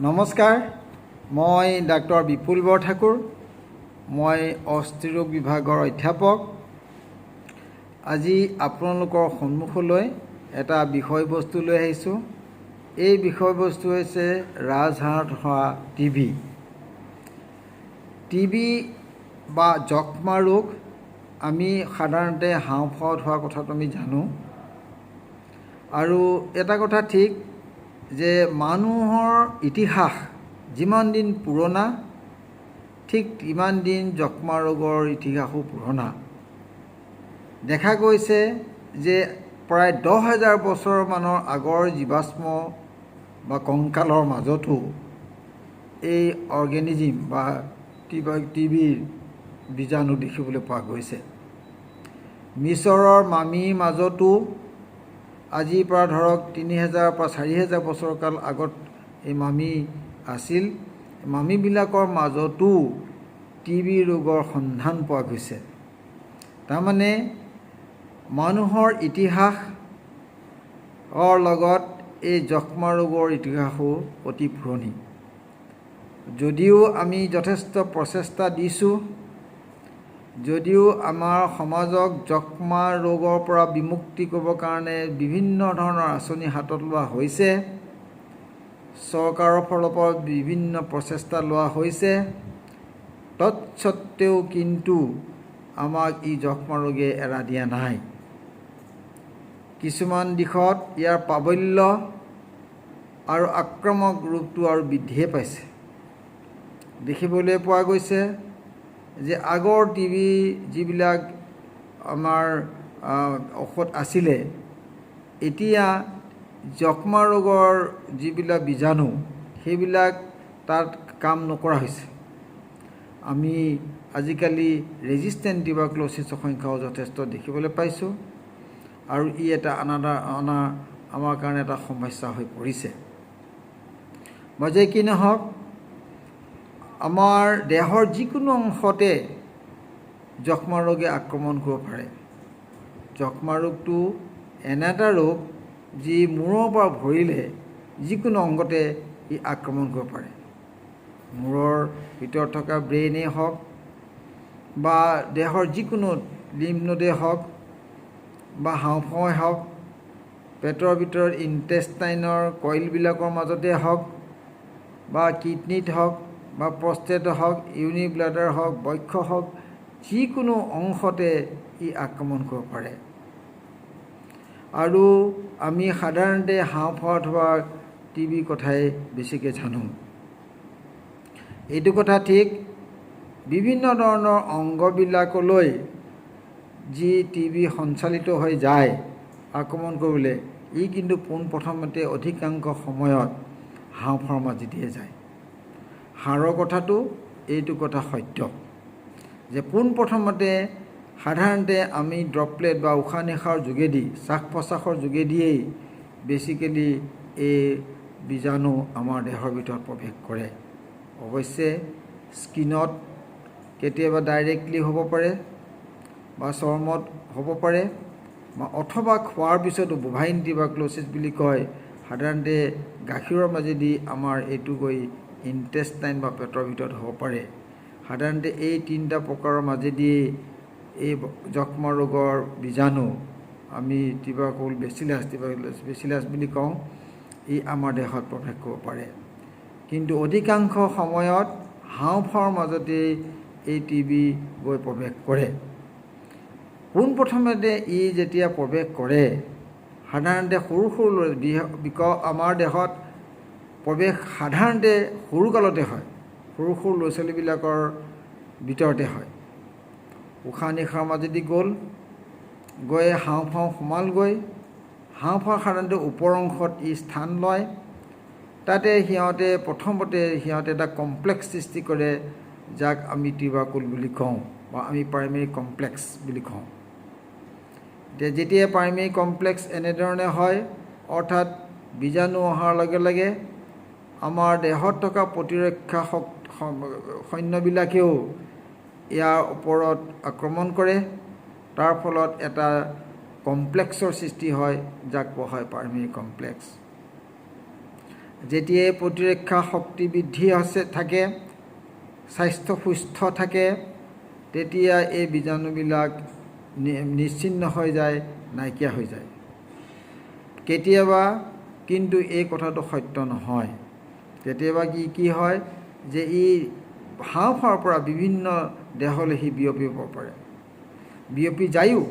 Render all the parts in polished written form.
নমস্কাৰ, মই ডাক্তৰ বিপুল বৰঠাকুৰ। মই অস্থিৰোগ বিভাগৰ অধ্যাপক। আজি আপোনালোকৰ সন্মুখলৈ এটা বিষয়বস্তু লৈ আহিছোঁ। এই বিষয়বস্তু হৈছে ৰাজহাড়ত হোৱা টিবি। টিবি বা যক্ষ্মা ৰোগ আমি সাধাৰণতে হাওঁফাওঁত হোৱা কথাটো আমি জানো। আৰু এটা কথা ঠিক যে মানুহৰ ইতিহাস যিমান দিন পুৰণা, ঠিক তিমান দিন যক্ষ্মা ৰোগৰ ইতিহাসো পুৰণা। দেখা গৈছে যে প্ৰায় 10,000 বছৰমানৰ আগৰ জীৱাশ্ম বা কংকালৰ মাজতো এই অৰ্গেনিজিম বা টিবিৰ বীজাণু দেখিবলৈ পোৱা গৈছে। মিছৰৰ মামিৰ মাজতো আজিৰ পৰা ধৰক 3,000 পৰা 4,000 বছৰ কাল আগত এই মামি আছিল। মামিবিলাকৰ মাজতো টিবি ৰোগৰ সন্ধান পোৱা গৈছে। তাৰমানে মানুহৰ ইতিহাসৰ লগত এই যক্ষ্মা ৰোগৰ ইতিহাসো অতি পুৰণি। যদিও আমি যথেষ্ট প্ৰচেষ্টা দিছোঁ, যদিও আমাৰ সমাজক যক্ষ্মা ৰোগৰ পৰা বিমুক্তি কৰিবৰ কাৰণে বিভিন্ন ধৰণৰ আঁচনি হাতত লোৱা হৈছে, চৰকাৰৰ ফালৰ পৰা বিভিন্ন প্ৰচেষ্টা লোৱা হৈছে, তৎসত্ত্বেও কিন্তু আমাক ই যক্ষ্মা ৰোগে এৰা দিয়া নাই। কিছুমান দিশত ইয়াৰ প্ৰাবল্য আৰু আক্ৰমক ৰূপটো আৰু বৃদ্ধিয়ে পাইছে। দেখিবলৈ পোৱা গৈছে যে আগৰ টিবি যিবিলাক আমাৰ ঔষধ আছিলে, এতিয়া যক্ষ্মা ৰোগৰ যিবিলাক বীজাণু সেইবিলাক তাত কাম নকৰা হৈছে। আমি আজিকালি ৰেজিষ্টেণ্ট টিউবাৰকুলোচিছৰ সংখ্যাও যথেষ্ট দেখিবলৈ পাইছোঁ, আৰু ই এটা আমাৰ কাৰণে এটা সমস্যা হৈ পৰিছে। যে কি নহওক, আমাৰ দেহৰ যিকোনো অংশতে যক্ষ্মা ৰোগে আক্ৰমণ কৰিব পাৰে। যক্ষ্মা ৰোগটো এনে এটা ৰোগ যি মূৰৰ পৰা ভৰিলে যিকোনো অংগতে ই আক্ৰমণ কৰিব পাৰে। মূৰৰ ভিতৰত থকা ব্ৰেইনেই হওক বা দেহৰ যিকোনো লিম্ফ নোডেই হওক বা হাওঁফাওঁই হওক, পেটৰ ভিতৰত ইণ্টেষ্টাইনৰ কইলবিলাকৰ মাজতে হওক বা কিডনীত হওক বা প্ৰষ্টেট হওক, ইউৰিন ব্লাডাৰ হওক, বক্ষ হওক, যিকোনো অংশতে ই আক্ৰমণ কৰিব পাৰে। আৰু আমি সাধাৰণতে হাওঁফাওঁত হোৱা টিবিৰ কথাই বেছিকৈ জানো। এইটো কথা ঠিক, বিভিন্ন ধৰণৰ অংগবিলাকলৈ যি টিবি সঞ্চালিত হৈ যায় আক্ৰমণ কৰিবলৈ, ই কিন্তু পোনপ্ৰথমতে অধিকাংশ সময়ত হাওঁফাওঁৰ মাজেদিয়ে যায়। হাড়ৰ কথাটো এইটো কথা সত্য যে পোনপ্ৰথমতে সাধাৰণতে আমি ড্ৰপলেট বা উশাহ নিশাহৰ যোগেদি, শ্বাস প্ৰশ্বাসৰ যোগেদিয়েই বেছিকেলি এই বীজাণু আমাৰ দেহৰ ভিতৰত প্ৰৱেশ কৰে। অৱশ্যে স্কিনত কেতিয়াবা ডাইৰেক্টলি হ'ব পাৰে বা চৰ্মত হ'ব পাৰে, বা অথবা খোৱাৰ পিছতো বভাইন টিউবাৰকুলোচিছ বুলি কয়। সাধাৰণতে গাখীৰৰ মাজেদি আমাৰ এইটো গৈ ইণ্টেষ্টাইন বা পেটৰ ভিতৰত হ'ব পাৰে। সাধাৰণতে এই তিনিটা প্ৰকাৰৰ মাজেদি এই যক্ষ্মা ৰোগৰ বীজাণু, আমি বেচিলাছ বুলি কওঁ, ই আমাৰ দেহত প্ৰৱেশ কৰিব পাৰে। কিন্তু অধিকাংশ সময়ত হাওঁফাওঁৰ মাজতেই এই টিবি গৈ প্ৰৱেশ কৰে। পোনপ্ৰথমতে ই যেতিয়া প্ৰৱেশ কৰে, সাধাৰণতে সৰু আমাৰ দেহত প্ৰৱেশ সাধাৰণতে সৰুকালতে হয়, সৰু ল'ৰা ছোৱালীবিলাকৰ ভিতৰতে হয়। উশাহ নিশাহৰ মাজেদি গৈ হাওঁফাওঁ সোমালগৈ। হাওঁফাওঁ সাধাৰণতে ওপৰ অংশত ই স্থান লয়। তাতে প্ৰথমতে সিহঁতে এটা কমপ্লেক্স সৃষ্টি কৰে, যাক আমি টিউবাৰকুল বুলি কওঁ বা আমি প্ৰাইমেৰী কমপ্লেক্স বুলি কওঁ। যেতিয়া প্ৰাইমেৰী কমপ্লেক্স এনেধৰণে হয়, অৰ্থাৎ বীজাণু অহাৰ লগে লগে আমাৰ দেহত থকা প্ৰতিৰক্ষা সৈন্যবিলাকেও ইয়াৰ ওপৰত আক্ৰমণ কৰে। তাৰ ফলত এটা কমপ্লেক্সৰ সৃষ্টি হয়, যাক কোৱা হয় প্ৰাইমেৰী কমপ্লেক্স। যেতিয়াই প্ৰতিৰক্ষা শক্তি বৃদ্ধি থাকে, স্বাস্থ্য সুস্থ থাকে, তেতিয়া এই বীজাণুবিলাক নিশ্চিন্ন হৈ যায়, নাইকিয়া হৈ যায়। কেতিয়াবা কিন্তু এই কথাটো সত্য নহয়। কেতিয়াবা কি হয় যে ই হাওঁফাওঁৰ পৰা বিভিন্ন দেহলৈ সি বিয়পিব পাৰে, বিয়পি যায়ো,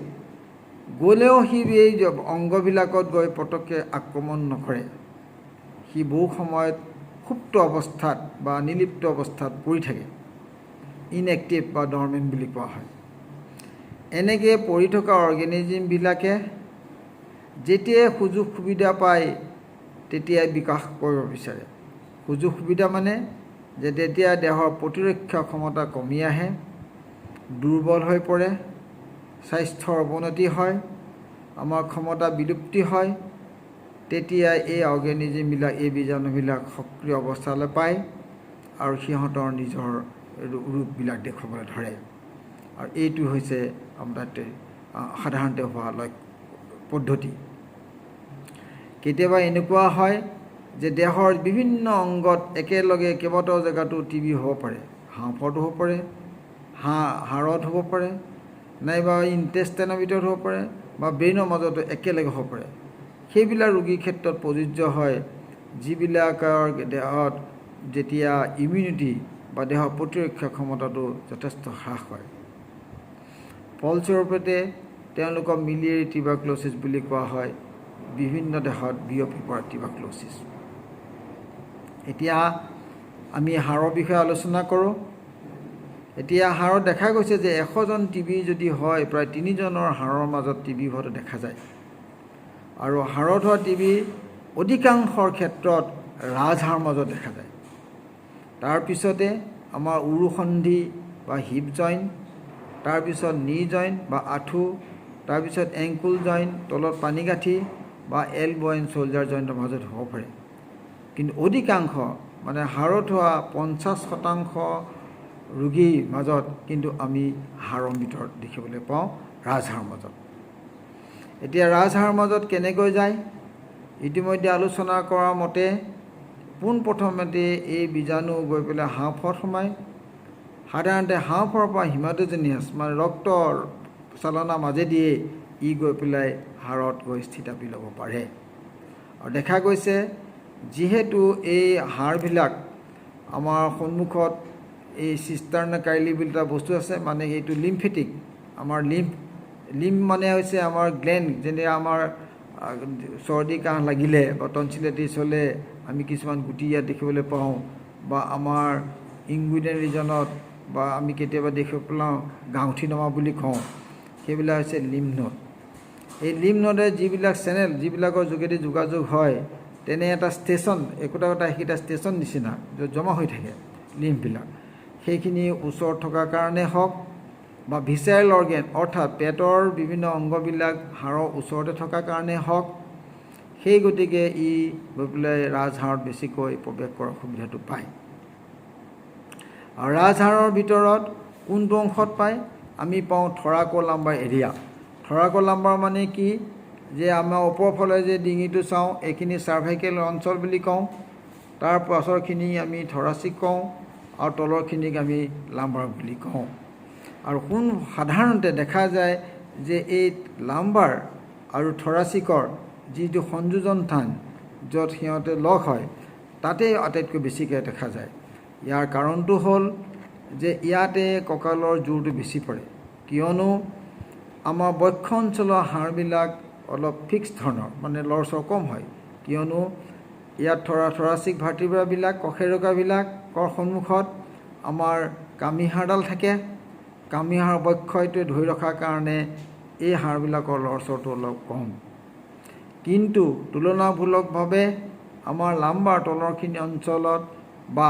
গ'লেও সি এই অংগবিলাকত গৈ পটককৈ আক্ৰমণ নকৰে। সি বহু সময়ত সুপ্ত অৱস্থাত বা নিলিপ্ত অৱস্থাত পৰি থাকে, ইনএক্টিভ বা ডৰমেণ্ট বুলি কোৱা হয়। এনেকৈ পৰি থকা অৰ্গেনিজিমবিলাকে যেতিয়াই সুযোগ সুবিধা পায় তেতিয়াই বিকাশ কৰিব বিচাৰে। সুযোগ সুবিধা মানে যে যেতিয়া দেহৰ প্ৰতিৰক্ষা ক্ষমতা কমি আহে, দুৰ্বল হৈ পৰে, স্বাস্থ্যৰ অৱনতি হয়, আমাৰ ক্ষমতা বিলুপ্তি হয়, তেতিয়া এই অৰ্গেনিজিমবিলাক, এই বীজাণুবিলাক সক্ৰিয় অৱস্থালৈ পায় আৰু সিহঁতৰ নিজৰ ৰূপবিলাক দেখুৱাবলৈ ধৰে। আৰু এইটো হৈছে আমাৰ সাধাৰণতে হোৱা পদ্ধতি। কেতিয়াবা এনেকুৱা হয় যে দেহৰ বিভিন্ন অংগত একেলগে কেইবাটাও জেগাতো টিবি হ'ব পাৰে। হাওঁফাওঁতো হ'ব পাৰে, হাড়ত হ'ব পাৰে, নাইবা ইণ্টেষ্টাইনৰ ভিতৰত হ'ব পাৰে, বা ব্ৰেইনৰ মাজতো একেলগে হ'ব পাৰে। সেইবিলাক ৰোগীৰ ক্ষেত্ৰত প্ৰযোজ্য হয় যিবিলাকৰ দেহত যেতিয়া ইমিউনিটি বা দেহৰ প্ৰতিৰক্ষা ক্ষমতাটো যথেষ্ট হ্ৰাস হয়। ফলস্বৰূপে তেওঁলোকক মিলিয়েৰি টিউবাৰকুলোচিছ বুলি কোৱা হয়, বিভিন্ন দেহত বিয়পি পৰা টিউবাৰকুলোচিছ। এতিয়া আমি হাড়ৰ বিষয়ে আলোচনা কৰোঁ। এতিয়া হাড়ত দেখা গৈছে যে 100জন টিবি যদি হয়, প্ৰায় 3জনৰ হাড়ৰ মাজত টিবি হোৱাটো দেখা যায়। আৰু হাড়ত হোৱা টিবি অধিকাংশৰ ক্ষেত্ৰত ৰাজহাড়ৰ মাজত দেখা যায়। তাৰপিছতে আমাৰ উৰুসন্ধি বা হিপ জইণ্ট, তাৰপিছত নি জইণ্ট বা আঁঠু, তাৰপিছত এংকুল জইণ্ট, তলত পানীগাঁঠি বা এলব' এণ্ড শ্ব'ল্ডাৰ জইণ্টৰ মাজত হ'ব পাৰে। কিন্তু অধিকাংশ মানে হাড়ত হোৱা 50% ৰোগীৰ মাজত কিন্তু আমি হাড়ৰ ভিতৰত দেখিবলৈ পাওঁ, ৰাজহাড়ৰ মাজত। এতিয়া ৰাজহাড়ৰ মাজত কেনেকৈ যায়? ইতিমধ্যে আলোচনা কৰাৰ মতে পোনপ্ৰথমতে এই বীজাণু গৈ পেলাই হাওঁফাওঁত সোমায়। সাধাৰণতে হাওঁফাওঁৰ পৰা হিমাটোজেনিয়াছ মানে ৰক্তৰ চালনাৰ মাজেদিয়ে ই গৈ পেলাই হাড়ত গৈ স্থিতাপি ল'ব পাৰে। আৰু দেখা গৈছে যিহেতু এই হাড়বিলাক আমাৰ সন্মুখত এই চিষ্টাৰ্না কাইলি বুলি এটা বস্তু আছে, মানে এইটো লিম্ফেটিক। আমাৰ লিম্ফ মানে হৈছে আমাৰ গ্লেণ্ড। যেনে আমাৰ চৰ্দি কাহ লাগিলে বা টনচিলাইটিছ হ'লে আমি কিছুমান গুটি ইয়াত দেখিবলৈ পাওঁ, বা আমাৰ ইংগুইনেল ৰিজনত বা আমি কেতিয়াবা দেখিব পাওঁ গাঁঠি নমা বুলি কওঁ, সেইবিলাক হৈছে লিম্ফ নোড। এই লিম্ফ নোডে যিবিলাক চেনেল, যিবিলাকৰ যোগেদি যোগাযোগ হয়, তেনে এটা ষ্টেচন, একোটা সেইকেইটা ষ্টেচন নিচিনা য'ত জমা হৈ থাকে লিম্ফবিলাক, সেইখিনি ওচৰত থকাৰ কাৰণে হওক, বা ভিচাৰেল অৰ্গেন অৰ্থাৎ পেটৰ বিভিন্ন অংগবিলাক হাড়ৰ ওচৰতে থকাৰ কাৰণে হওক, সেই গতিকে ই গৈ পেলাই ৰাজহাড়ত বেছিকৈ প্ৰৱেশ কৰাৰ সুবিধাটো পায়। আৰু ৰাজহাড়ৰ ভিতৰত কোনটো অংশত পায়? আমি পাওঁ থ'ৰাক'লাম্বাৰ এৰিয়া। থ'ৰাক'লাম্বাৰ মানে কি? যে আমাৰ ওপৰৰ ফালে যে ডিঙিটো চাওঁ, এইখিনি চাৰ্ভাইকেল অঞ্চল বুলি কওঁ, তাৰ পাছৰখিনি আমি থ'ৰাচিক কওঁ, আৰু তলৰখিনিক আমি লাম্বাৰ বুলি কওঁ। আৰু সাধাৰণতে দেখা যায় যে এই লাম্বাৰ আৰু থ'ৰাচিকৰ যিটো সংযোজন স্থান, য'ত সিহঁতে লগ হয়, তাতেই আটাইতকৈ বেছিকৈ দেখা যায়। ইয়াৰ কাৰণটো হ'ল যে ইয়াতে কঁকালৰ জোৰটো বেছি পৰে, কিয়নো আমাৰ বক্ষ অঞ্চলৰ হাড়বিলাক অলপ ফিক্স ধৰণৰ, মানে লৰচৰ কম হয়, কিয়নো ইয়াত থ'ৰাচিক ভাৰ্টিব্ৰাবিলাক, কশেৰুকাবিলাকৰ সন্মুখত আমাৰ কামি হাড়ডাল থাকে। কামি হাড় বক্ষটোৱে ধৰি ৰখাৰ কাৰণে এই হাড়বিলাকৰ লৰচৰটো অলপ কম। কিন্তু তুলনামূলকভাৱে আমাৰ লাম্বাৰ তলৰখিনি অঞ্চলত বা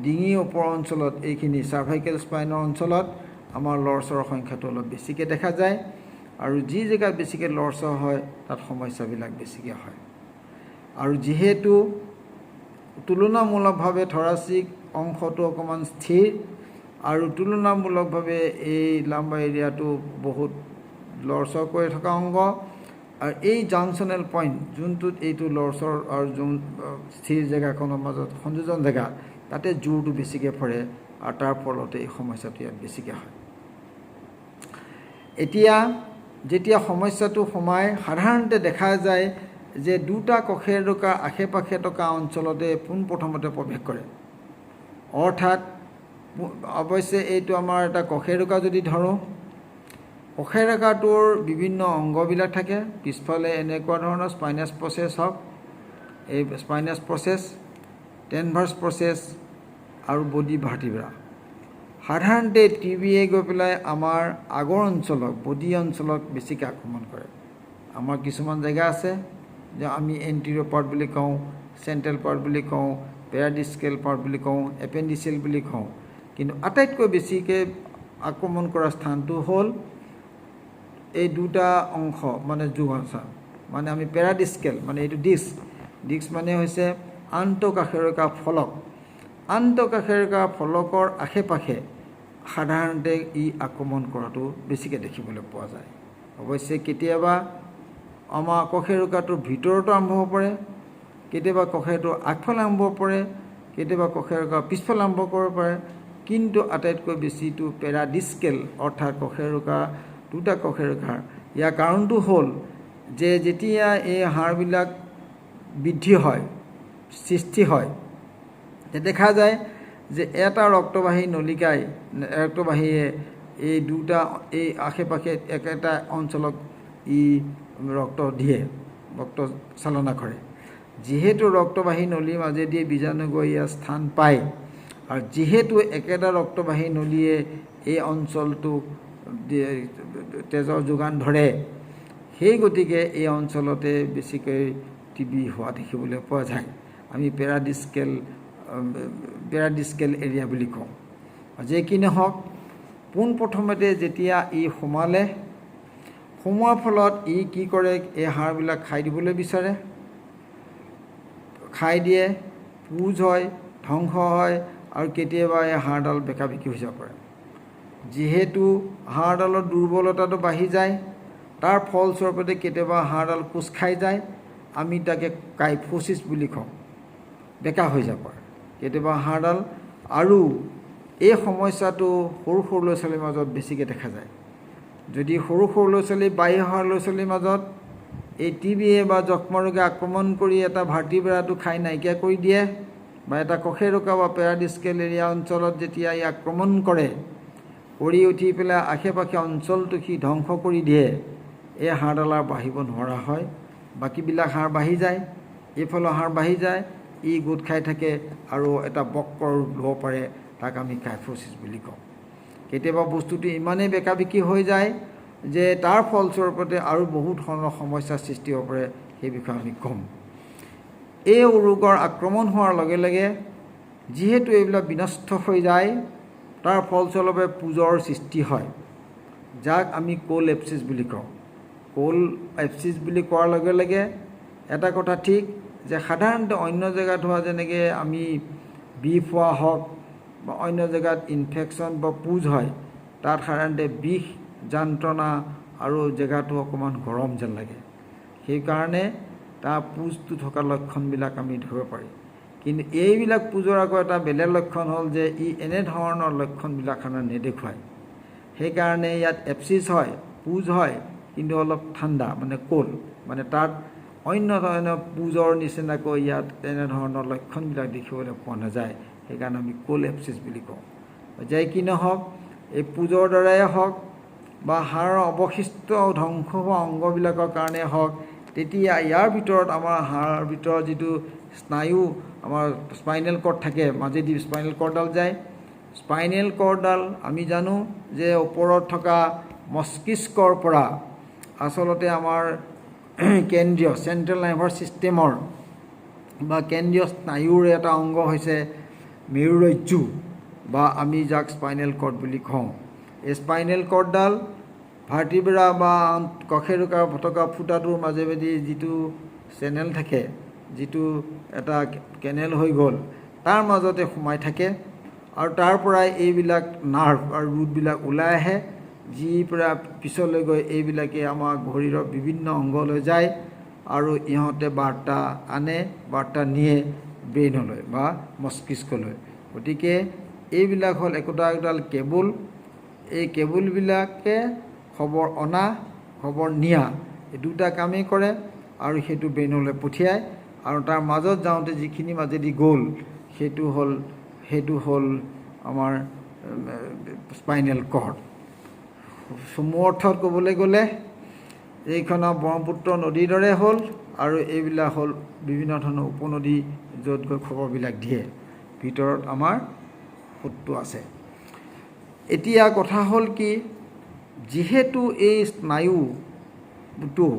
ডিঙিৰ ওপৰৰ অঞ্চলত, এইখিনি চাৰ্ভাইকেল স্পাইনৰ অঞ্চলত আমাৰ লৰচৰৰ সংখ্যাটো অলপ বেছিকৈ দেখা যায়। আৰু যি জেগাত বেছিকৈ লৰচৰ হয় তাত সমস্যাবিলাক বেছিকৈ হয়। আৰু যিহেতু তুলনামূলকভাৱে থ'ৰাচিক অংশটো অকণমান স্থিৰ, আৰু তুলনামূলকভাৱে এই লাম্বাৰ এৰিয়াটো বহুত লৰচৰ কৰি থকা অংগ, আৰু এই জাংচনেল পইণ্ট যোনটোত এইটো লৰচৰ আৰু যোন স্থিৰ জেগাখনৰ মাজত সংযোজন জেগা তাতে জোৰটো বেছিকৈ পৰে আৰু তাৰ ফলতে এই সমস্যাটো ইয়াত বেছিকৈ হয়। এতিয়া যেতিয়া সমস্যাটো সোমায় সাধাৰণতে দেখা যায় যে দুটা কশেৰুকাৰ আশে পাশে থকা অঞ্চলতে পোনপ্ৰথমতে প্ৰৱেশ কৰে। অৰ্থাৎ অৱশ্যে এইটো আমাৰ এটা কশেৰুকা যদি ধৰোঁ, কশেৰুকাটোৰ বিভিন্ন অংগবিলাক থাকে। পিছফালে এনেকুৱা ধৰণৰ স্পাইনাছ প্ৰচেছ হওক, এই স্পাইনাছ প্ৰচেছ, ট্ৰেনভাৰ্ছ প্ৰচেছ আৰু বডি ভাৰ্টিব্ৰা। সাধাৰণতে টিবিয়ে গৈ পেলাই আমাৰ আগৰ অঞ্চলক, বডি অঞ্চলক বেছিকৈ আক্ৰমণ কৰে। আমাৰ কিছুমান জেগা আছে যে আমি এণ্টিৰিয়ৰ পাৰ্ট বুলি কওঁ, চেণ্ট্ৰেল পাৰ্ট বুলি কওঁ, পেৰাডিস্কেল পাৰ্ট বুলি কওঁ, এপেণ্ডিচিয়েল বুলি কওঁ। কিন্তু আটাইতকৈ বেছিকৈ আক্ৰমণ কৰা স্থানটো হ'ল এই দুটা অংশ, মানে যোগাংশ, মানে আমি পেৰাডিস্কেল, মানে এইটো ডিস্ক মানে হৈছে আন্তঃকাষেৰুকা ফলক। আন্তঃকাষেৰুকা ফলকৰ আশে পাশে সাধাৰণতে ই আক্ৰমণ কৰাটো বেছিকৈ দেখিবলৈ পোৱা যায়। অৱশ্যে কেতিয়াবা আমাৰ কশেৰুকাটোৰ ভিতৰতো আৰম্ভ হ'ব পাৰে, কেতিয়াবা কশেৰুটোৰ আগফালে আৰম্ভ হ'ব পাৰে, কেতিয়াবা কশেৰুকাৰ পিছফালে আৰম্ভ কৰিব পাৰে। কিন্তু আটাইতকৈ বেছিটো পেৰাডিস্কেল, অৰ্থাৎ কশেৰুকা, দুটা কশেৰুকাৰ। ইয়াৰ কাৰণটো হ'ল যে যেতিয়া এই হাড়বিলাক বৃদ্ধি হয়, সৃষ্টি হয়, দেখা যায় যে এটা ৰক্তবাহী নলিকাই, ৰক্তবাহীয়ে এই দুটা এই আশে পাশে একেটা অঞ্চলক ই ৰক্ত দিয়ে, ৰক্ত চালনা কৰে। যিহেতু ৰক্তবাহী নলীৰ মাজেদি বীজাণু গৈ ইয়াৰ স্থান পায় আৰু যিহেতু একেটা ৰক্তবাহী নলীয়ে এই অঞ্চলটোক তেজৰ যোগান ধৰে, সেই গতিকে এই অঞ্চলতে বেছিকৈ টিবি হোৱা দেখিবলৈ পোৱা যায়। আমি পেৰাডিস্কেল এৰিয়া বুলি কওঁ। যি কি নহওক, পোনপ্ৰথমতে যেতিয়া ই সোমোৱাৰ ফলত ই কি কৰে, এই হাড়বিলাক খাই দিবলৈ বিচাৰে, খাই দিয়ে, পুজ হয়, ধ্বংস হয় আৰু কেতিয়াবা এই হাড়ডাল বেকাবিকি হৈ যাব পাৰে। যিহেতু হাড়ডালৰ দুৰ্বলতাটো বাঢ়ি যায়, তাৰ ফলস্বৰূপতে কেতিয়াবা হাড়ডাল কোচ খাই যায়, আমি তাকে কাইফোচিছ বুলি কওঁ, বেকা হৈ যাব পাৰে কেতিয়াবা হাড়ডাল। আৰু এই সমস্যাটো সৰু সৰু ল'ৰা ছোৱালীৰ মাজত বেছিকৈ দেখা যায়। যদি সৰু সৰু ল'ৰা ছোৱালী, বাঢ়ি অহা ল'ৰা ছোৱালীৰ মাজত এই টিবিয়ে বা যক্ষ্মা ৰোগে আক্ৰমণ কৰি এটা ভাৰ্টিব্ৰাটো খাই নাইকিয়া কৰি দিয়ে, বা এটা কশেৰুকা বা পেৰাডিস্কেল এৰিয়া অঞ্চলত যেতিয়া ই আক্ৰমণ কৰে, কৰি উঠি পেলাই আশে পাশে অঞ্চলটো সি ধ্বংস কৰি দিয়ে, এই হাড়ডাল আৰু বাঢ়িব নোৱাৰা হয়। বাকীবিলাক হাড় বাঢ়ি যায়, এইফালৰ হাড় বাঢ়ি যায়, ই গোট খাই থাকে আৰু এটা বক্ৰ ৰূপ ল'ব পাৰে, তাক আমি কাইফোচিছ বুলি কওঁ। কেতিয়াবা বস্তুটো ইমানেই বেকাবিকি হৈ যায় যে তাৰ ফলস্বৰূপতে আৰু বহুত ধৰণৰ সমস্যাৰ সৃষ্টি হ'ব পাৰে, সেই বিষয়ে আমি ক'ম। এই ৰোগৰ আক্ৰমণ হোৱাৰ লগে লগে যিহেতু এইবিলাক বিনষ্ট হৈ যায়, তাৰ ফলস্বৰূপে পুজৰ সৃষ্টি হয়, যাক আমি কোল এপচিছ বুলি কওঁ। কোল এপচিছ বুলি কোৱাৰ লগে লগে এটা কথা ঠিক যে সাধাৰণতে অন্য জেগাত হোৱা যেনেকৈ আমি বিষ হোৱা হওক বা অন্য জেগাত ইনফেকশ্যন বা পুজ হয়, তাত সাধাৰণতে বিষ, যন্ত্ৰণা আৰু জেগাটো অকণমান গৰম যেন লাগে। সেইকাৰণে তাৰ পুজটো থকা লক্ষণবিলাক আমি ধৰিব পাৰি। কিন্তু এইবিলাক পুজৰ আকৌ এটা বেলেগ লক্ষণ হ'ল যে ই এনেধৰণৰ লক্ষণবিলাক সাধাৰণতে নেদেখুৱায়। সেইকাৰণে ইয়াত এপচিছ হয়, পুজ হয়, কিন্তু অলপ ঠাণ্ডা, মানে কোল, মানে তাত অন্য ধৰণৰ পুজৰ নিচিনাকৈ ইয়াত এনেধৰণৰ লক্ষণবিলাক দেখিবলৈ পোৱা নাযায়। সেইকাৰণে আমি কোল এপচিছ বুলি কওঁ। যে কি নহওক, এই পুজৰ দ্বাৰাই হওক বা হাড়ৰ অৱশিষ্ট ধ্বংস হোৱা অংগবিলাকৰ কাৰণে হওক, তেতিয়া ইয়াৰ ভিতৰত আমাৰ হাড়ৰ ভিতৰত যিটো স্নায়ু, আমাৰ স্পাইনেল কৰ্ড থাকে, মাজেদি স্পাইনেল কৰ্ডডাল যায়। স্পাইনেল কৰ্ডডাল আমি জানো যে ওপৰত থকা মস্তিষ্কৰ পৰা আচলতে আমাৰ কেন্দ্ৰীয় চেণ্ট্ৰেল নাৰ্ভাছ ছিষ্টেমৰ বা কেন্দ্ৰীয় স্নায়ুৰ এটা অংগ হৈছে মেৰুৰজ্জু, বা আমি যাক স্পাইনেল কৰ্ড বুলি কওঁ। এই স্পাইনেল কৰ্ডডাল ভাৰ্টিব্ৰা বা কশেৰুকা থকা ফুটাটোৰ মাজেদি যিটো চেনেল থাকে, যিটো এটা কেনেল হৈ গ'ল, তাৰ মাজতে সোমাই থাকে আৰু তাৰ পৰাই এইবিলাক নাৰ্ভ আৰু ৰুটবিলাক ওলাই আহে। যি পৰা পিছলৈ গৈ এইবিলাকে আমাক শৰীৰৰ বিভিন্ন অংগলৈ যায় আৰু ইহঁতে বাৰ্তা আনে, বাৰ্তা নিয়ে ব্ৰেইনলৈ বা মস্তিষ্কলৈ। গতিকে এইবিলাক হ'ল একোডাল কেবুল। এই কেবুলবিলাকে খবৰ অনা, খবৰ নিয়া এই দুটা কামেই কৰে আৰু সেইটো ব্ৰেইনলৈ পঠিয়ায়। আৰু তাৰ মাজত যাওঁতে যিখিনি মাজেদি গ'ল সেইটো হ'ল আমাৰ স্পাইনেল কৰ্ড। চমু অৰ্থত ক'বলৈ গ'লে এইখনৰ ব্ৰহ্মপুত্ৰ নদীৰ দৰে হ'ল আৰু এইবিলাক হ'ল বিভিন্ন ধৰণৰ উপনদী, য'ত গৈ খবৰবিলাক দিয়ে। ভিতৰত আমাৰ সোঁতটো আছে। এতিয়া কথা হ'ল কি, যিহেতু এই স্নায়ুটো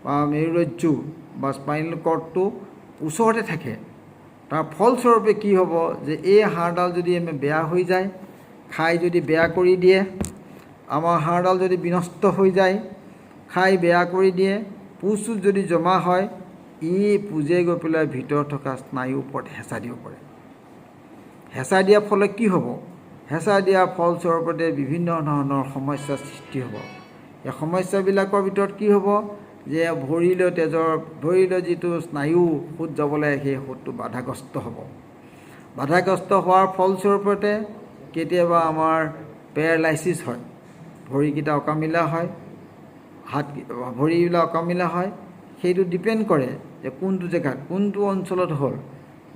বা মেৰুৰজ্জু বা স্পাইনেল কৰ্ডটো ওচৰতে থাকে, তাৰ ফলস্বৰূপে কি হ'ব যে এই হাড়ডাল যদি আমি বেয়া হৈ যায়, খাই যদি বেয়া কৰি দিয়ে, আমাৰ হাড়ডাল যদি বিনষ্ট হৈ যায়, খাই বেয়া কৰি দিয়ে, পুজ যদি জমা হয়, ই পুজে গৈ পেলাই ভিতৰত থকা স্নায়ুৰ ওপৰত হেঁচা দিব পাৰে। হেঁচা দিয়াৰ ফলত কি হ'ব? হেঁচা দিয়াৰ ফলস্বৰূপতে বিভিন্ন ধৰণৰ সমস্যাৰ সৃষ্টি হ'ব। এই সমস্যাবিলাকৰ ভিতৰত কি হ'ব যে ভৰিলৈ যিটো স্নায়ু সোঁত যাব লাগে, সেই সোঁতটো বাধাগ্ৰস্ত হ'ব। বাধাগ্ৰস্ত হোৱাৰ ফলস্বৰূপতে কেতিয়াবা আমাৰ পেৰালাইচিছ হয়, ভৰিকেইটা অকামিলা হয়, ভৰিবিলাক অকামিলা হয়। সেইটো ডিপেণ্ড কৰে যে কোনটো জেগাত, কোনটো অঞ্চলত হ'ল।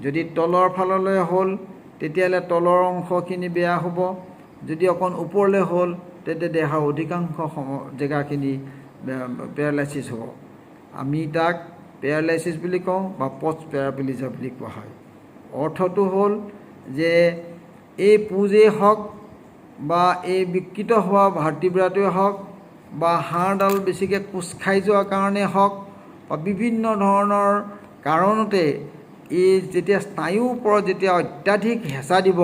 যদি তলৰ ফাললৈ হ'ল তেতিয়াহ'লে তলৰ অংশখিনি বেয়া হ'ব। যদি অকণ ওপৰলৈ হ'ল তেতিয়া দেহৰ অধিকাংশ জেগাখিনি পেৰালাইচিছ হ'ব। আমি তাক পেৰালাইচিছ বুলি কওঁ বা পষ্ট পেৰাপ্লেজিয়া বুলি কোৱা হয়। অৰ্থটো হ'ল যে এই পুজেই হওক বা এই বিকৃত হোৱা ভাৰ্টিব্ৰাটোৱে হওক বা হাড়ডাল বেছিকৈ কোচ খাই যোৱাৰ কাৰণেই হওক বা বিভিন্ন ধৰণৰ কাৰণতে এই যেতিয়া স্নায়ুৰ ওপৰত যেতিয়া অত্যাধিক হেঁচা দিব,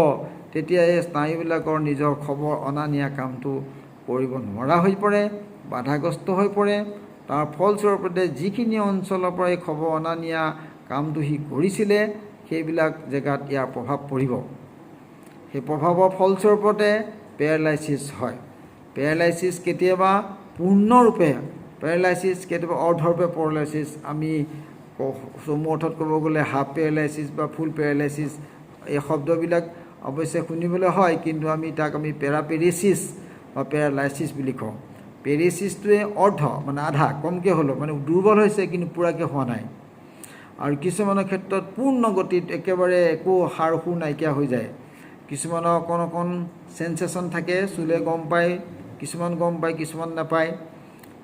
তেতিয়া এই স্নায়ুবিলাকৰ নিজৰ খবৰ অনা নিয়া কামটো কৰিব নোৱাৰা হৈ পৰে, বাধাগ্ৰস্ত হৈ পৰে। তাৰ ফলস্বৰূপতে যিখিনি অঞ্চলৰ পৰা এই খবৰ অনা নিয়া কামটো সি কৰিছিলে, সেইবিলাক জেগাত ইয়াৰ প্ৰভাৱ পৰিব। সেই প্ৰভাৱৰ ফলস্বৰূপতে পেৰালাইচিছ হয়। পেৰালাইচিছ কেতিয়াবা পূৰ্ণৰূপে পেৰালাইচিছ, কেতিয়াবা অৰ্ধৰূপে পেৰালাইচিছ। আমি চমু অৰ্থত ক'ব গ'লে হাফ পেৰালাইচিছ বা ফুল পেৰালাইচিছ, এই শব্দবিলাক অৱশ্যে শুনিবলৈ হয়, কিন্তু তাক আমি পেৰাপেৰেচিছ বা পেৰালাইচিছ বুলি কওঁ। পেৰেচিছটোৱে অৰ্ধ মানে আধা, কমকৈ হ'লেও মানে দুৰ্বল হৈছে কিন্তু পূৰাকৈ হোৱা নাই। আৰু কিছুমানৰ ক্ষেত্ৰত পূৰ্ণ গতিত একেবাৰে একো সাৰ সুৰ নাইকিয়া হৈ যায়। কিছুমানৰ অকণ অকণ চেঞ্চেশ্যন থাকে, চুলে গম পায়, কিছুমান গম পায়, কিছুমান নাপায়।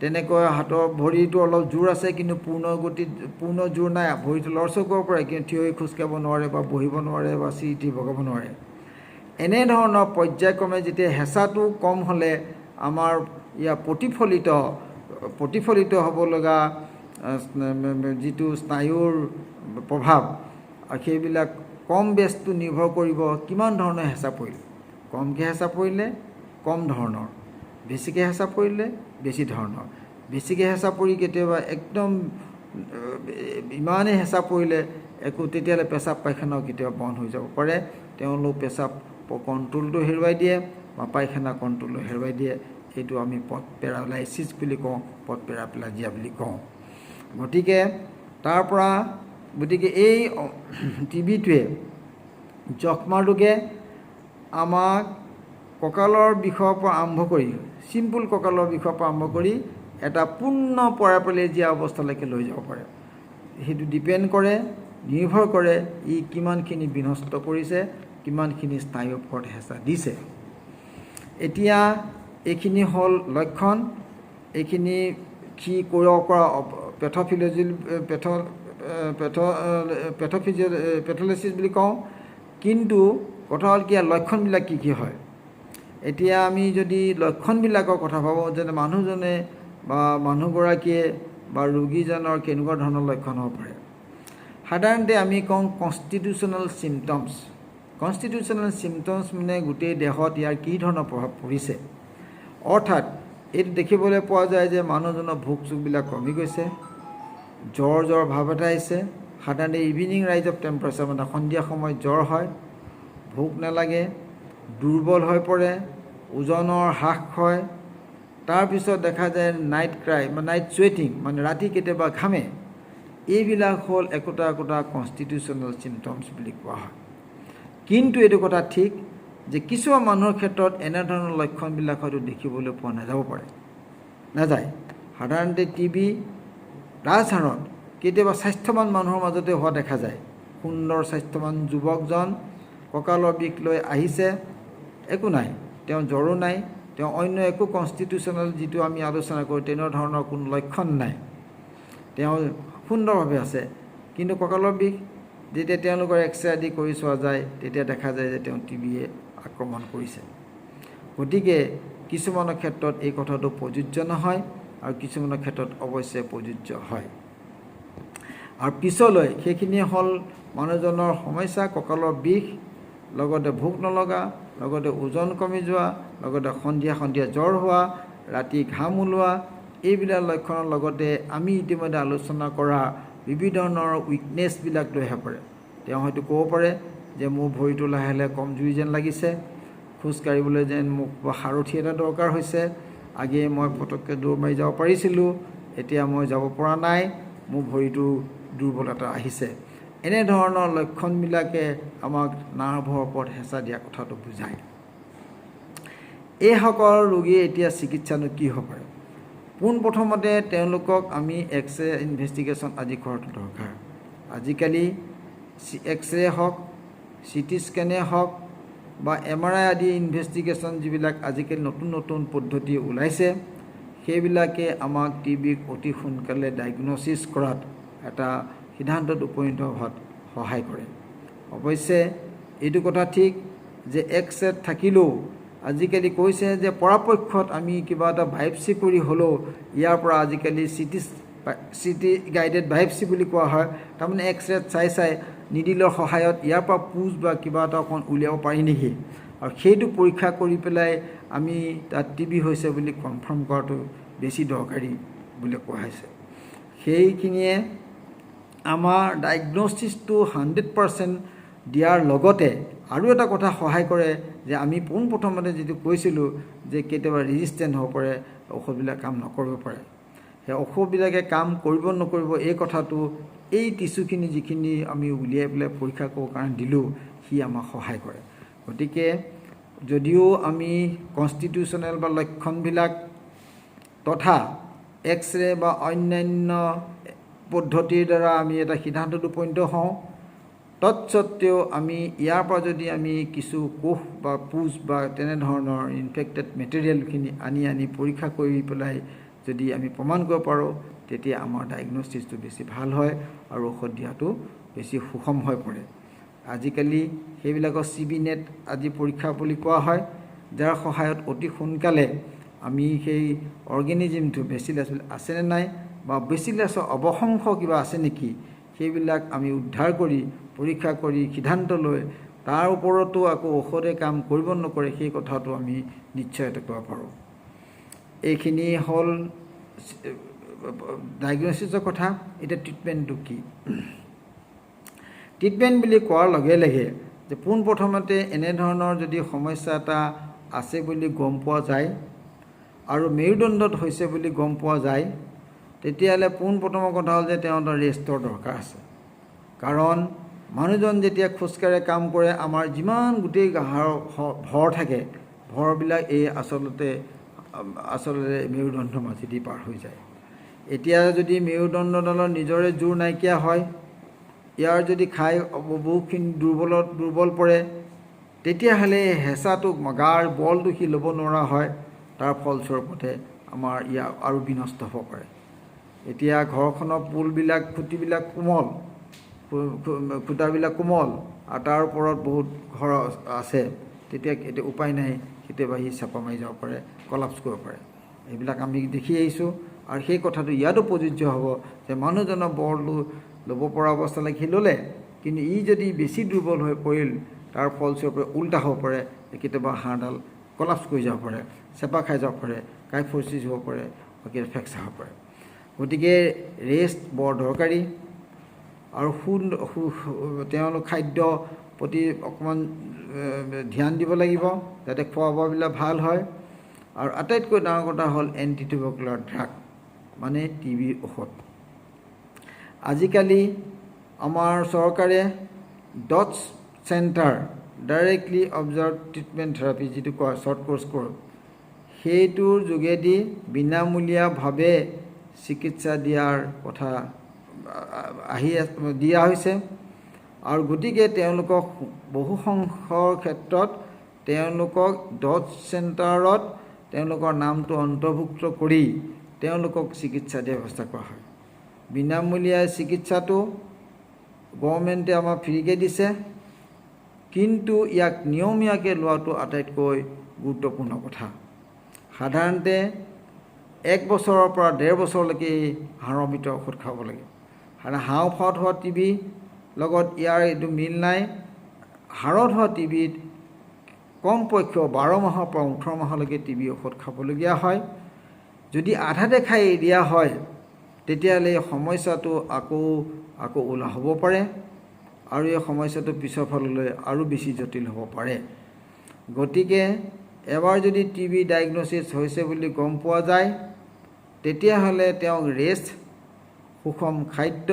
তেনেকৈ হাতৰ ভৰিটো অলপ জোৰ আছে কিন্তু পূৰ্ণ জোৰ নাই, ভৰিটো লৰচৰ কৰিব পাৰে কিন্তু থিয় হৈ খোজকাঢ়িব নোৱাৰে বা বহিব নোৱাৰে বা চিৰিটি বগাব নোৱাৰে। এনেধৰণৰ পৰ্যায়ক্ৰমে যেতিয়া হেঁচাটো কম হ'লে আমাৰ ইয়াৰ প্ৰতিফলিত হ'ব লগা যিটো স্নায়ুৰ প্ৰভাৱ, সেইবিলাক কম বেছটো নিৰ্ভৰ কৰিব কিমান ধৰণৰ হেঁচা পৰিল। কমকৈ হেঁচা পৰিলে কম ধৰণৰ, বেছিকৈ হেঁচা পৰিলে বেছি ধৰণৰ। বেছিকৈ হেঁচা পৰি কেতিয়াবা একদম ইমানেই হেঁচা পৰিলে তেতিয়াহ'লে পেচাব পায়খানাও কেতিয়াবা বন্ধ হৈ যাব পাৰে। তেওঁলোক পেচাব কণ্ট্ৰলটো হেৰুৱাই দিয়ে বা পায়খানা কণ্ট্ৰলটো হেৰুৱাই দিয়ে। এইটো আমি পট পেৰালাইচিছ বুলি কওঁ, পট পেৰাপ্লেজিয়া বুলি কওঁ। গতিকে এই টিবিটোৱে, যক্ষ্মা ৰোগে আমাক কঁকালৰ বিষৰ পৰা আৰম্ভ কৰি, চিম্পুল কঁকালৰ বিষৰ পৰা আৰম্ভ কৰি এটা পূৰ্ণ পেৰাপ্লেজিয়া অৱস্থালৈকে লৈ যাব পাৰে। সেইটো ডিপেণ্ড কৰে, নিৰ্ভৰ কৰে ই কিমানখিনি বিনষ্ট কৰিছে, কিমানখিনি স্নায়ুৰ ওপৰত হেঁচা দিছে। এতিয়া এইখিনি হ'ল লক্ষণ। এইখিনি কি কৰিব পৰা পেথলজিছ বুলি কওঁ। কিন্তু কথা হ'ল কি, লক্ষণবিলাক কি কি হয়। এতিয়া আমি যদি লক্ষণবিলাকৰ কথা ভাবোঁ, যেনে মানুহজনে বা মানুহগৰাকীয়ে বা ৰোগীজনৰ কেনেকুৱা ধৰণৰ লক্ষণ হ'ব পাৰে। সাধাৰণতে আমি কওঁ কনষ্টিটিউশ্যনেল চিমটমছ। কনষ্টিটিউশ্যনেল চিমটমছ মানে গোটেই দেহত ইয়াৰ কি ধৰণৰ প্ৰভাৱ পৰিছে। অৰ্থাৎ এইটো দেখিবলৈ পোৱা যায় যে মানুহজনৰ ভোক চোকবিলাক কমি গৈছে, জ্বৰ ভাৱ এটা আহিছে। সাধাৰণতে ইভিনিং ৰাইজ অফ টেম্পাৰেচাৰ, মানে সন্ধিয়া সময়ত জ্বৰ হয়, ভোক নালাগে, দুৰ্বল হৈ পৰে, ওজনৰ হ্ৰাস হয়। তাৰপিছত দেখা যায় নাইট ক্ৰাই বা নাইট চুৱেটিং, মানে ৰাতি কেতিয়াবা ঘামে। এইবিলাক হ'ল একোটা একোটা কনষ্টিটিউশ্যনেল চিমটমছ বুলি কোৱা হয়। কিন্তু এইটো কথা ঠিক যে কিছুমান মানুহৰ ক্ষেত্ৰত এনেধৰণৰ লক্ষণবিলাক হয়তো দেখিবলৈ পোৱা নাযায়। সাধাৰণতে টিবি ৰাজহাড়ত কেতিয়াবা স্বাস্থ্যৱান মানুহৰ মাজতে হোৱা দেখা যায়। সুন্দৰ স্বাস্থ্যৱান যুৱকজন কঁকালৰ বিষ লৈ আহিছে, একো নাই, তেওঁ জ্বৰো নাই, তেওঁ অন্য একো কনষ্টিটিউশ্যনেল যিটো আমি আলোচনা কৰোঁ তেনেধৰণৰ কোনো লক্ষণ নাই, তেওঁ সুন্দৰভাৱে আছে। কিন্তু কঁকালৰ বিষ যেতিয়া তেওঁলোকৰ এক্সৰে আদি কৰি চোৱা যায় তেতিয়া দেখা যায় যে তেওঁ টিবিয়ে আক্ৰমণ কৰিছে। গতিকে কিছুমানৰ ক্ষেত্ৰত এই কথাটো প্ৰযোজ্য নহয় আৰু কিছুমানৰ ক্ষেত্ৰত অৱশ্যে প্ৰযোজ্য হয়। আৰু পিছলৈ সেইখিনি হ'ল মানুহজনৰ সমস্যা, কঁকালৰ বিষ, লগতে ভোক নলগা, লগতে ওজন কমি যোৱা, লগতে সন্ধিয়া সন্ধিয়া জ্বৰ হোৱা, ৰাতি ঘাম ওলোৱা, এইবিলাক লক্ষণৰ লগতে আমি ইতিমধ্যে আলোচনা কৰা বিভিন্ন ধৰণৰ উইকনেছবিলাক লৈহে পৰে। তেওঁ হয়তো ক'ব পাৰে যে মোৰ ভৰিটো লাহে লাহে কমজুৰি যেন লাগিছে, খোজ কাঢ়িবলৈ যেন মোক সাৰথি এটা দৰকাৰ হৈছে, আগেয়ে মই পটককৈ দৌৰ মাৰি যাব পাৰিছিলোঁ, এতিয়া মই যাব পৰা নাই, মোৰ ভৰিটো দুৰ্বলতা আহিছে। এনেধৰণৰ লক্ষণবিলাকে আমাক নাৰ্ভৰ ওপৰত হেঁচা দিয়া কথাটো বুজায়। এইসকল ৰোগী এতিয়া চিকিৎসানো কি হ'ব পাৰে? পোনপ্ৰথমতে তেওঁলোকক আমি এক্সৰে ইনভেষ্টিগেশ্যন আদি কৰাটো দৰকাৰ। আজিকালি এক্সৰে হওক, চিটি স্কেনে হওক বা MRI আদি ইনভেষ্টিগেশ্যন যিবিলাক আজিকালি নতুন নতুন পদ্ধতি ওলাইছে, সেইবিলাকে আমাক টিবিক অতি সোনকালে ডায়েগনচিছ কৰাত এটা সিদ্ধান্তত উপনীত হোৱাত সহায় কৰে। অৱশ্যে এইটো কথা ঠিক যে এক্সৰেত থাকিলেও আজিকালি কৈছে যে পৰাপক্ষত আমি কিবা এটা বায়োপচি কৰি হ'লেও ইয়াৰ পৰা আজিকালি চিটি গাইডেড বায়োপচি বুলি কোৱা হয়, তাৰমানে এক্সৰেত চাই নিডিলৰ সহায়ত ইয়াৰ পৰা পুজ বা কিবা এটা অকণ উলিয়াব পাৰি নেকি, আৰু সেইটো পৰীক্ষা কৰি পেলাই আমি তাত টিবি হৈছে বুলি কনফাৰ্ম কৰাটো বেছি দৰকাৰী বুলি কোৱা হৈছে। সেইখিনিয়ে আমাৰ ডায়েগনচিছটো 100% দিয়াৰ লগতে আৰু এটা কথা সহায় কৰে যে আমি পোনপ্ৰথমতে যিটো কৈছিলোঁ যে কেতিয়াবা ৰেজিষ্টেণ্ট হ'ব পাৰে, ঔষধবিলাক কাম নকৰিব পাৰে। সেই ঔষধবিলাকে কাম কৰিব নকৰিব এই কথাটো এই টিচুখিনি যিখিনি আমি উলিয়াই পেলাই পৰীক্ষা কৰিবৰ কাৰণে দিলোঁ, সি আমাক সহায় কৰে। গতিকে যদিও আমি কনষ্টিটিউশ্যনেল বা লক্ষণবিলাক তথা এক্সৰে বা অন্যান্য পদ্ধতিৰ দ্বাৰা আমি এটা সিদ্ধান্তত উপনীত হওঁ, তৎসত্ত্বেও আমি ইয়াৰ পৰা যদি আমি কিছু কোষ বা পুজ বা তেনেধৰণৰ ইনফেক্টেড মেটেৰিয়েলখিনি আনি পৰীক্ষা কৰি পেলাই যদি আমি প্ৰমাণ কৰিব পাৰোঁ, তেতিয়া আমাৰ ডায়েগনচিছটো বেছি ভাল হয় আৰু ঔষধ দিয়াটো বেছি সুষম হৈ পৰে। আজিকালি সেইবিলাকৰ CB নেট আদি পৰীক্ষা বুলি কোৱা হয়, যাৰ সহায়ত অতি সোনকালে আমি সেই অৰ্গেনিজিমটো বেচিলাছ আছেনে নাই বা বেচিলাছৰ অৱশংশ কিবা আছে নেকি, সেইবিলাক আমি উদ্ধাৰ কৰি পৰীক্ষা কৰি সিদ্ধান্ত লৈ তাৰ ওপৰতো আকৌ ঔষধে কাম কৰিব নকৰে সেই কথাটো আমি নিশ্চয়তা কৰিব পাৰোঁ। এইখিনি হ'ল ডায়েগনচিছৰ কথা। এতিয়া ট্ৰিটমেণ্টটো কি? ট্ৰিটমেণ্ট বুলি কোৱাৰ লগে লগে যে পোনপ্ৰথমতে এনেধৰণৰ যদি সমস্যা এটা আছে বুলি গম পোৱা যায় আৰু মেৰুদণ্ডত হৈছে বুলি গম পোৱা যায়, তেতিয়াহ'লে পোনপ্ৰথমৰ কথা হ'ল যে তেওঁ এটা ৰেষ্টৰ দৰকাৰ আছে। কাৰণ মানুহজন যেতিয়া খোজকাঢ়ে কাম কৰে, আমাৰ যিমান গোটেই ভৰ থাকে, ভৰবিলাক এই আচলতে মেৰুদণ্ডৰ মাজেদি পাৰ হৈ যায়। এতিয়া যদি মেৰুদণ্ডডালৰ নিজৰে জোৰ নাইকিয়া হয়, ইয়াৰ যদি খাই বহুখিনি দুৰ্বল পৰে, তেতিয়াহ'লে হেঁচাটো গাৰ বলটো সি ল'ব নোৱাৰা হয়, তাৰ ফলস্বৰূপতে আমাৰ ইয়াৰ আৰু বিনষ্ট হ'ব পাৰে। এতিয়া ঘৰখনৰ পুলবিলাক খুঁটিবিলাক কোমল, খুঁটাবিলাক কোমল আৰু তাৰ ওপৰত বহুত ঘৰ আছে, তেতিয়া উপায় নাই, কেতিয়াবা সি চাপা মাৰি যাব পাৰে, কলাপছ কৰিব পাৰে। এইবিলাক আমি দেখি আহিছোঁ আৰু সেই কথাটো ইয়াতো প্ৰযোজ্য হ'ব যে মানুহজনৰ বলটো ল'ব পৰা অৱস্থালৈ সি ল'লে, কিন্তু ই যদি বেছি দুৰ্বল হৈ পৰিল, তাৰ ফলস্বৰূপে উল্টা হ'ব পাৰে, কেতিয়াবা হাড়ডাল কলাপছ কৰি যাব পাৰে, চেপা খাই যাব পাৰে, কাইফ'চিছ হ'ব পাৰে, ফ্ৰেকচাৰ হ'ব পাৰে। গতিকে ৰেষ্ট বৰ দৰকাৰী আৰু তেওঁলোক খাদ্য প্ৰতি অকণমান ধ্যান দিব লাগিব যাতে খোৱা বোৱাবিলাক ভাল হয়। আৰু আটাইতকৈ ডাঙৰ কথা হ'ল এণ্টিটিউবাৰকুলাৰ ড্ৰাগ মানে টিবি ঔষধ। আজিকালি আমাৰ চৰকাৰে dots centre directly observe treatment therapy যিটো কয় শ্বৰ্ট কোৰ্চ সেইটোৰ যোগেদি বিনামূলীয়াভাৱে চিকিৎসা দিয়াৰ কথা দিয়া হৈছে। আৰু গতিকে তেওঁলোকক বহু সংখ্যৰ ক্ষেত্ৰত তেওঁলোকক ডটছ চেণ্টাৰত তেওঁলোকৰ নামটো অন্তৰ্ভুক্ত কৰি তেওঁলোকক চিকিৎসা দিয়াৰ ব্যৱস্থা কৰা হয়। বিনামূলীয়া চিকিৎসাটো গভৰ্ণমেণ্টে আমাৰ ফ্ৰীকৈ দিছে, কিন্তু ইয়াক নিয়মীয়াকৈ লোৱাটো আটাইতকৈ গুৰুত্বপূৰ্ণ কথা। সাধাৰণতে 1 বছৰৰ পৰা 1.5 বছৰলৈকে হাড়ৰ ভিতৰৰ ঔষধ খাব লাগে। হাওঁফাওঁত হোৱা টিবি লগত ইয়াৰ এইটো মিল নাই। হাড়ত হোৱা টিবিত কমপক্ষে 12 মাহৰ পৰা 18 মাহলৈকে টিবি ঔষধ খাবলগীয়া হয়। যদি আধাতে খাই এৰি দিয়া হয় তেতিয়াহ'লে এই সমস্যাটো আকৌ ওলা হ'ব পাৰে আৰু এই সমস্যাটো পিছৰ ফাললৈ আৰু বেছি জটিল হ'ব পাৰে। গতিকে এবাৰ যদি টিবি ডায়েগন'চিছ হৈছে বুলি গম পোৱা যায় তেতিয়াহ'লে তেওঁক ৰেষ্ট, সুষম খাদ্য,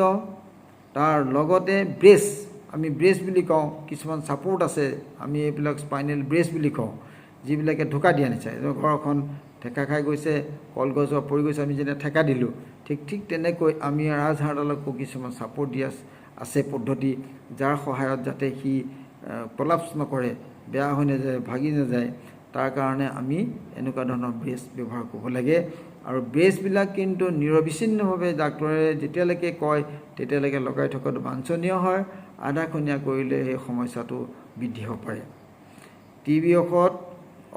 তাৰ লগতে আমি ব্ৰেষ্ট বুলি কওঁ, কিছুমান ছাপোৰ্ট আছে, আমি এইবিলাক স্পাইনেল ব্ৰেষ্ট বুলি কওঁ, যিবিলাকে ঢোকা দিয়া নিচায়। ঘৰখন ঠেকা খাই গৈছে, কলগছৰ পৰি গৈছে, আমি যেনে ঠেকা দিলোঁ, ঠিক তেনেকৈ আমি ৰাজহাড়ডালকো কিছুমান ছাপোৰ্ট দিয়া আছে পদ্ধতি, যাৰ সহায়ত যাতে সি কলাপছ নকৰে, বেয়া হৈ নাযায়, ভাগি নাযায়, তাৰ কাৰণে আমি এনেকুৱা ধৰণৰ ব্ৰেষ্ট ব্যৱহাৰ কৰিব লাগে। আৰু ব্ৰেষ্টবিলাক কিন্তু নিৰবিচ্ছিন্নভাৱে ডাক্তৰে যেতিয়ালৈকে কয় তেতিয়ালৈকে লগাই থকাটো বাঞ্ছনীয় হয়। আধাখনীয়া কৰিলে সেই সমস্যাটো বৃদ্ধি হ'ব পাৰে। টিবি ঔষধ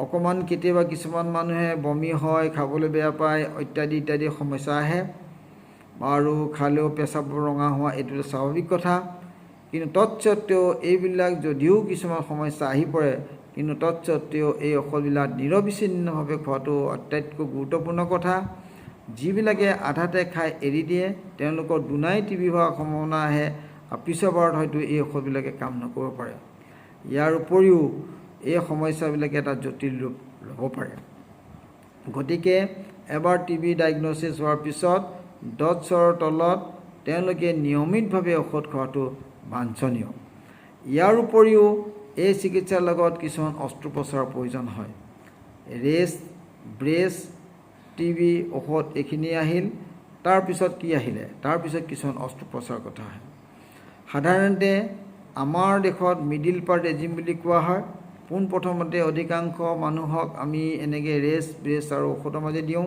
অকণমান কেতিয়াবা কিছুমান মানুহে বমি হয়, খাবলৈ বেয়া পায়, ইত্যাদি সমস্যা আহে, আৰু খালেও পেচাব ৰঙা হোৱা এইটো স্বাভাৱিক কথা। কিন্তু তৎসত্ত্বেও এইবিলাক যদিও কিছুমান সমস্যা আহি পৰে, কিন্তু তৎসত্ত্বেও এই ঔষধবিলাক নিৰবিচ্ছিন্নভাৱে খোৱাটো আটাইতকৈ গুৰুত্বপূৰ্ণ কথা। যিবিলাকে আধাতে খাই এৰি দিয়ে তেওঁলোকৰ দুনাই টিবি হোৱাৰ সম্ভাৱনা আহে, আৰু পিছৰ বাৰত হয়তো এই ঔষধবিলাকে কাম নকৰিব পাৰে। ইয়াৰ উপৰিও এই সমস্যাবিলাকে এটা জটিল ৰূপ ল'ব পাৰে। গতিকে এবাৰ টিবি ডায়েগন'চিছ হোৱাৰ পিছত ডটছৰ তলত তেওঁলোকে নিয়মিতভাৱে ঔষধ খোৱাটো বাঞ্ছনীয়। ইয়াৰ উপৰিও এই চিকিৎসাৰ লগত কিছুমান অস্ত্ৰোপচাৰৰ প্ৰয়োজন হয়। ৰেষ্ট, ব্ৰেষ্ট, টিবি ঔষধ এইখিনি আহিল, তাৰপিছত কি আহিলে? তাৰপিছত কিছুমান অস্ত্ৰোপচাৰৰ কথা আহে। সাধাৰণতে আমাৰ দেশত মিডিল পাৰ্ট ৰেজিম বুলি কোৱা হয়। পোনপ্ৰথমতে অধিকাংশ মানুহক আমি এনেকৈ ৰেষ্ট, ব্ৰেষ্ট আৰু ঔষধৰ মাজে দিওঁ।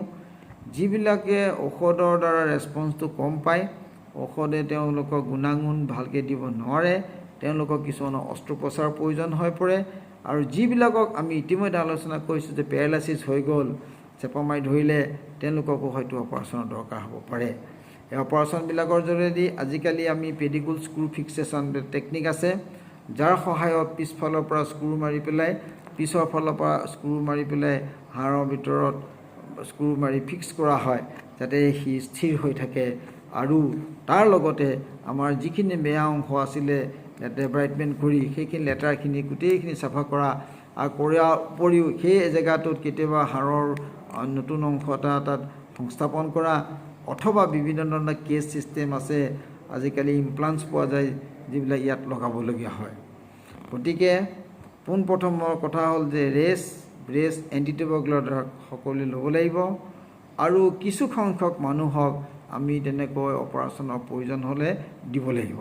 যিবিলাকে ঔষধৰ দ্বাৰা ৰেছপন্সটো কম পায়, ঔষধে তেওঁলোকৰ গুণাগুণ ভালকৈ দিব নোৱাৰে, তেওঁলোকক কিছুমান অস্ত্ৰোপচাৰৰ প্ৰয়োজন হৈ পৰে। আৰু যিবিলাকক আমি ইতিমধ্যে আলোচনা কৰিছোঁ যে পেৰালাইচিছ হৈ গ'ল, চেপা মাৰি ধৰিলে, তেওঁলোককো হয়তো অপাৰেশ্যনৰ দৰকাৰ হ'ব পাৰে। এই অপাৰেশ্যনবিলাকৰ যোগেদি আজিকালি আমি পেডিকুল স্ক্ৰু ফিক্সেশ্যন টেকনিক আছে, যাৰ সহায়ত পিছফালৰ পৰা স্ক্ৰু মাৰি পেলাই, পিছৰ ফালৰ পৰা স্ক্ৰু মাৰি পেলাই হাড়ৰ ভিতৰত স্ক্ৰু মাৰি ফিক্স কৰা হয়, যাতে সি স্থিৰ হৈ থাকে। আৰু তাৰ লগতে আমাৰ যিখিনি বেয়া অংশ আছিলে ডেব্ৰাইটমেণ্ট কৰি সেইখিনি লেতেৰাখিনি গোটেইখিনি চাফা কৰা, আৰু কৰাৰ উপৰিও সেই জেগাটোত কেতিয়াবা হাড়ৰ নতুন অংশ এটা তাত সংস্থাপন কৰা, অথবা বিভিন্ন ধৰণৰ কেছ ছিষ্টেম আছে, আজিকালি ইমপ্লাণ্টছ পোৱা যায়, যিবিলাক ইয়াত লগাবলগীয়া হয়। গতিকে পোনপ্ৰথমৰ কথা হ'ল যে ৰেষ্ট, ব্ৰেষ্ট, এণ্টিটিউবাৰকুলাৰ ড্ৰাগ সকলোৱে ল'ব লাগিব। আৰু কিছু সংখ্যক মানুহক আমি তেনেকৈ অপাৰেশ্যনৰ প্ৰয়োজন হ'লে দিব লাগিব।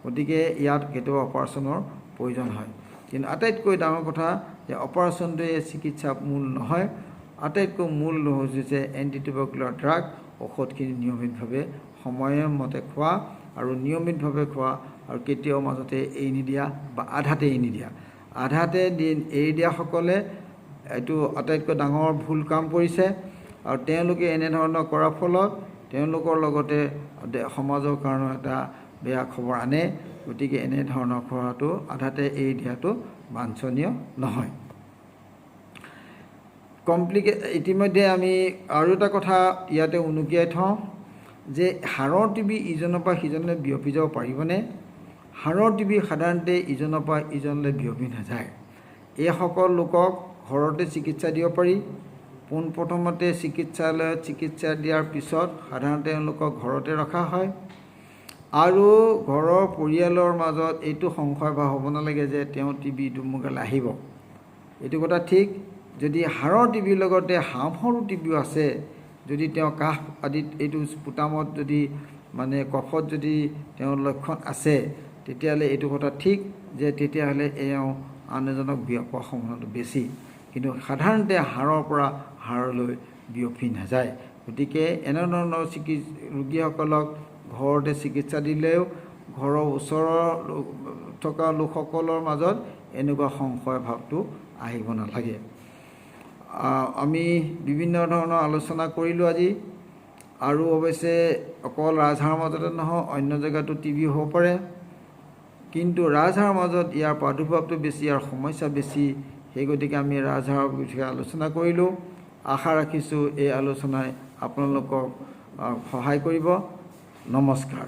গতিকে ইয়াত কেতিয়াবা অপাৰেশ্যনৰ প্ৰয়োজন হয়, কিন্তু আটাইতকৈ ডাঙৰ কথা যে অপাৰেশ্যনটোৱে চিকিৎসা মূল নহয়। আটাইতকৈ মূল হৈছে এণ্টিটিউবাৰকুলাৰ ড্ৰাগ, ঔষধখিনি নিয়মিতভাৱে সময়মতে খোৱা, আৰু নিয়মিতভাৱে খোৱা, আৰু কেতিয়াও মাজতে এৰি নিদিয়া বা আধাতে এৰি নিদিয়া। আধাতে এৰি দিয়াসকলে এইটো আটাইতকৈ ডাঙৰ ভুল কাম কৰিছে, আৰু তেওঁলোকে এনেধৰণৰ কৰাৰ ফলত তেওঁলোকৰ লগতে সমাজৰ কাৰণে এটা বেয়া খবৰ আনে। গতিকে এনেধৰণৰ খোৱাটো আধাতে এৰি দিয়াটো বাঞ্ছনীয় নহয়। ইতিমধ্যে আমি আৰু এটা কথা ইয়াতে উনুকিয়াই থওঁ যে হাড়ৰ টিবি ইজনৰ পৰা সিজনলৈ বিয়পি যাব পাৰিবনে? হাড়ৰ টিবি সাধাৰণতে ইজনৰ পৰা ইজনলৈ বিয়পি নাযায়। এইসকল লোকক ঘৰতে চিকিৎসা দিব পাৰি। পোনপ্ৰথমতে চিকিৎসালয়ত চিকিৎসা দিয়াৰ পিছত সাধাৰণতে তেওঁলোকক ঘৰতে ৰখা হয়। আৰু ঘৰৰ পৰিয়ালৰ মাজত এইটো সংশয় ভাৱ হ'ব নালাগে যে তেওঁ টিবিটো মোৰ গালৈ আহিব। এইটো কথা ঠিক, যদি হাড়ৰ টিবিৰ লগতে হাঁফৰো টিবিও আছে, যদি তেওঁ কাহ আদিত এইটো স্পুটামত যদি মানে কফত যদি তেওঁৰ লক্ষণ আছে, তেতিয়াহ'লে এইটো কথা ঠিক যে তেতিয়াহ'লে এওঁ আন এজনক বিয়পোৱাৰ সম্ভাৱনাটো বেছি। কিন্তু সাধাৰণতে হাড়ৰ পৰা হাড়লৈ বিয়পি নাযায়। গতিকে এনেধৰণৰ ৰোগীসকলক ঘৰতে চিকিৎসা দিলেও ঘৰৰ ওচৰৰ থকা লোকসকলৰ মাজত এনেকুৱা সংশয় ভাৱটো আহিব নালাগে। আমি বিভিন্ন ধৰণৰ আলোচনা কৰিলোঁ আজি। আৰু অৱশ্যে অকল ৰাজহাড়ৰ মাজতে নহয়, অন্য জেগাতো টিবি হ'ব পাৰে, কিন্তু ৰাজহাড়ৰ মাজত ইয়াৰ প্ৰাদুৰ্ভাৱটো বেছি, ইয়াৰ সমস্যা বেছি। সেই গতিকে আমি ৰাজহাড়ৰ বিষয়ে আলোচনা কৰিলোঁ। আশা ৰাখিছোঁ এই আলোচনাই আপোনালোকক সহায় কৰিব। নমস্কাৰ।